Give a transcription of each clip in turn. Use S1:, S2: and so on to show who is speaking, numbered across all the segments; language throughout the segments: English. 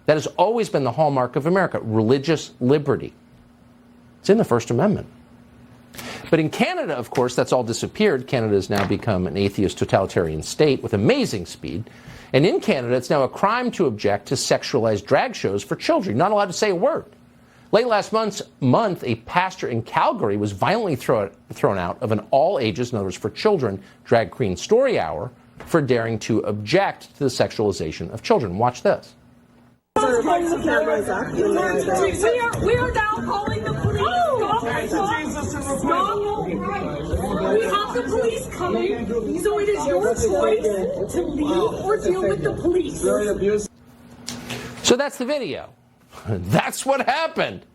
S1: That has always been the hallmark of America, religious liberty. It's in the First Amendment. But in Canada, of course, that's all disappeared. Canada has now become an atheist totalitarian state with amazing speed. And in Canada, it's now a crime to object to sexualized drag shows for children. You're not allowed to say a word. Late last month, a pastor in Calgary was violently thrown out of an all-ages, in other words, for children, drag queen story hour for daring to object to the sexualization of children. Watch this.
S2: We are now calling the police. We have the police coming, so it is your choice to leave or deal with the police.
S1: So that's the video. That's what happened.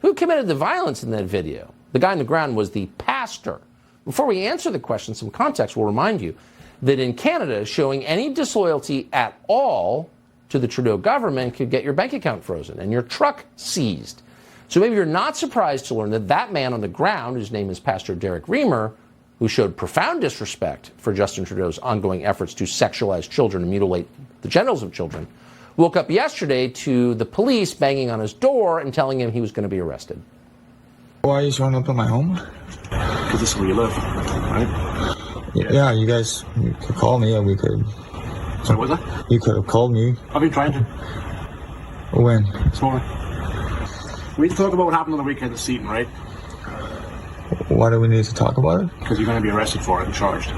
S1: Who committed the violence in that video? The guy on the ground was the pastor. Before we answer the question, some context will remind you that in Canada, showing any disloyalty at all to the Trudeau government could get your bank account frozen and your truck seized. So maybe you're not surprised to learn that that man on the ground, whose name is Pastor Derek Reimer, who showed profound disrespect for Justin Trudeau's ongoing efforts to sexualize children and mutilate the genitals of children, woke up yesterday to the police banging on his door and telling him he was going to be arrested.
S3: Why are you showing up at my home?
S4: Because this is where you live, right?
S3: Yeah, you could call me, and we could...
S4: Sorry, what was that?
S3: You could have called me.
S4: I've been trying to.
S3: When?
S4: This morning. We need to talk about what happened on the weekend at Seaton, right?
S3: Why do we need to talk about it?
S4: Because you're going to be arrested for it and charged.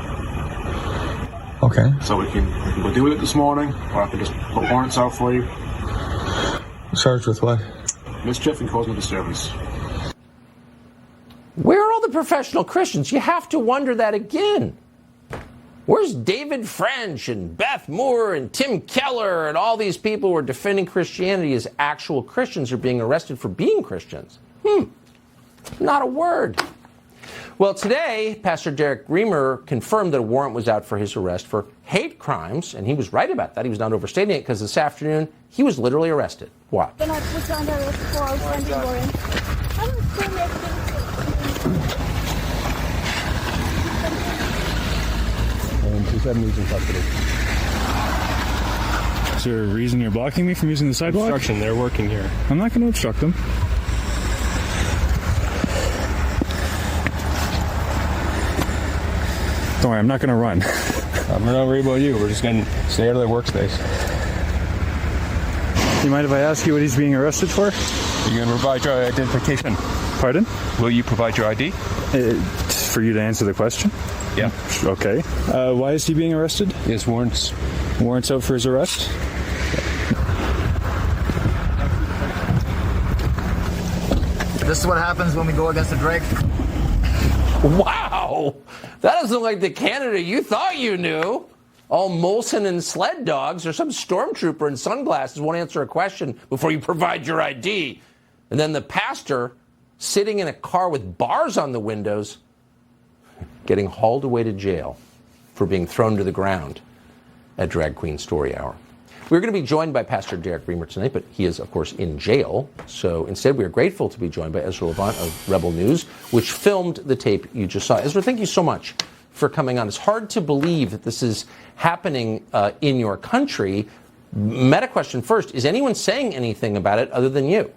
S3: Okay.
S4: So we can go do it this morning, or I can just put warrants out for you.
S3: Charged with what?
S4: Mischief and causing a disturbance.
S1: Where are all the professional Christians? You have to wonder that again. Where's David French and Beth Moore and Tim Keller and all these people who are defending Christianity as actual Christians are being arrested for being Christians? Not a word. Well, today, Pastor Derek Reimer confirmed that a warrant was out for his arrest for hate crimes, and he was right about that. He was not overstating it, because this afternoon, he was literally arrested. Why?
S5: Then I was under arrest for outstanding warrant. I was still
S6: and 270's in custody.
S7: Is there a reason you're blocking me from using the sidewalk?
S6: Obstruction, they're working here.
S7: I'm not going to obstruct them. Don't worry, I'm not going to run.
S6: I'm not worried about you. We're just going to stay out of their workspace.
S7: You mind if I ask you what he's being arrested for?
S6: Are you going to provide your identification?
S7: Pardon?
S6: Will you provide your ID?
S7: For you to answer the question?
S6: Yeah.
S7: Okay. Why is he being arrested?
S6: Yes, warrants.
S7: Warrants out for his arrest?
S8: This is what happens when we go against the drag.
S1: Wow! That doesn't look like the Canada you thought you knew. All Molson and sled dogs, or some stormtrooper in sunglasses won't answer a question before you provide your ID. And then the pastor sitting in a car with bars on the windows getting hauled away to jail for being thrown to the ground at Drag Queen Story Hour. We're going to be joined by Pastor Derek Reimer tonight, but he is, of course, in jail. So instead, we are grateful to be joined by Ezra Levant of Rebel News, which filmed the tape you just saw. Ezra, thank you so much for coming on. It's hard to believe that this is happening in your country. Meta question first, is anyone saying anything about it other than you?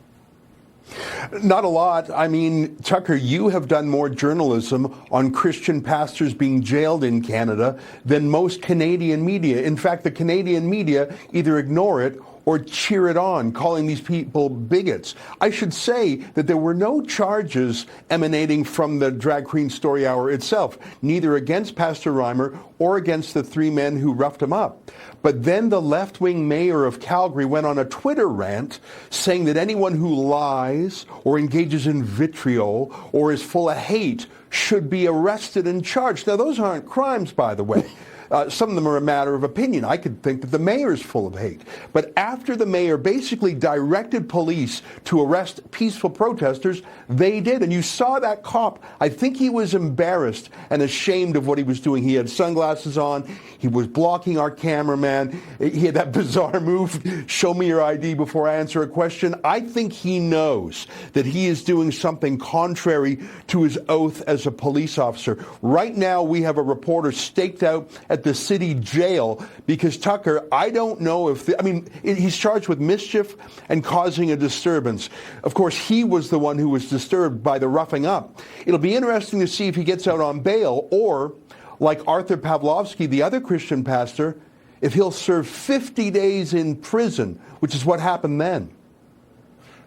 S9: Not a lot. I mean, Tucker, you have done more journalism on Christian pastors being jailed in Canada than most Canadian media. In fact, the Canadian media either ignore it or cheer it on, calling these people bigots. I should say that there were no charges emanating from the Drag Queen Story Hour itself, neither against Pastor Reimer or against the three men who roughed him up. But then the left-wing mayor of Calgary went on a Twitter rant saying that anyone who lies or engages in vitriol or is full of hate should be arrested and charged. Now, those aren't crimes, by the way. Some of them are a matter of opinion. I could think that the mayor is full of hate. But after the mayor basically directed police to arrest peaceful protesters, they did. And you saw that cop. I think he was embarrassed and ashamed of what he was doing. He had sunglasses on. He was blocking our cameraman. He had that bizarre move, show me your ID before I answer a question. I think he knows that he is doing something contrary to his oath as a police officer. Right now, we have a reporter staked out at at the city jail because Tucker, I don't know if, he's charged with mischief and causing a disturbance. Of course, he was the one who was disturbed by the roughing up. It'll be interesting to see if he gets out on bail or, like Arthur Pawlowski, the other Christian pastor, if he'll serve 50 days in prison, which is what happened then.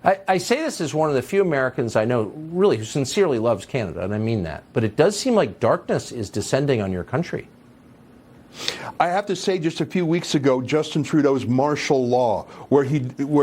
S1: I say this as one of the few Americans I know really who sincerely loves Canada, and I mean that. But it does seem like darkness is descending on your country.
S9: I have to say, just a few weeks ago, Justin Trudeau's martial law, where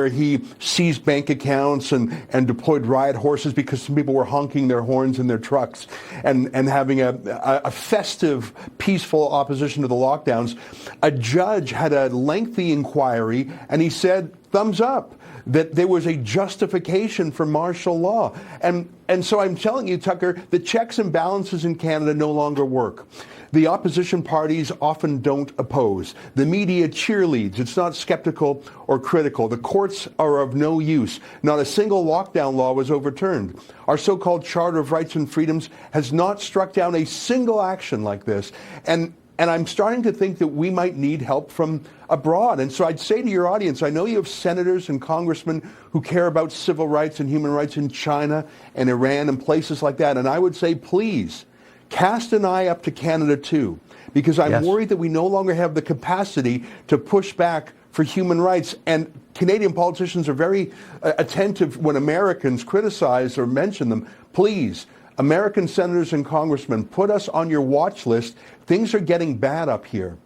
S9: he seized bank accounts and deployed riot horses because some people were honking their horns in their trucks and having a festive, peaceful opposition to the lockdowns, a judge had a lengthy inquiry, and he said, thumbs up, that there was a justification for martial law. And so I'm telling you, Tucker, the checks and balances in Canada no longer work. The opposition parties often don't oppose. The media cheerleads. It's not skeptical or critical. The courts are of no use. Not a single lockdown law was overturned. Our so-called Charter of Rights and Freedoms has not struck down a single action like this. And I'm starting to think that we might need help from abroad. And so I'd say to your audience, I know you have senators and congressmen who care about civil rights and human rights in China and Iran and places like that. And I would say, please, cast an eye up to Canada too, because I'm worried that we no longer have the capacity to push back for human rights. And Canadian politicians are very attentive when Americans criticize or mention them. Please, American senators and congressmen, put us on your watch list. Things are getting bad up here.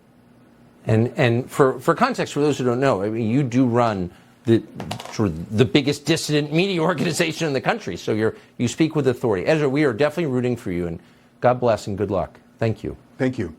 S1: And for context, for those who don't know, I mean, you do run the biggest dissident media organization in the country, so you speak with authority. Ezra, we are definitely rooting for you, and God bless and good luck. Thank you.
S9: Thank you.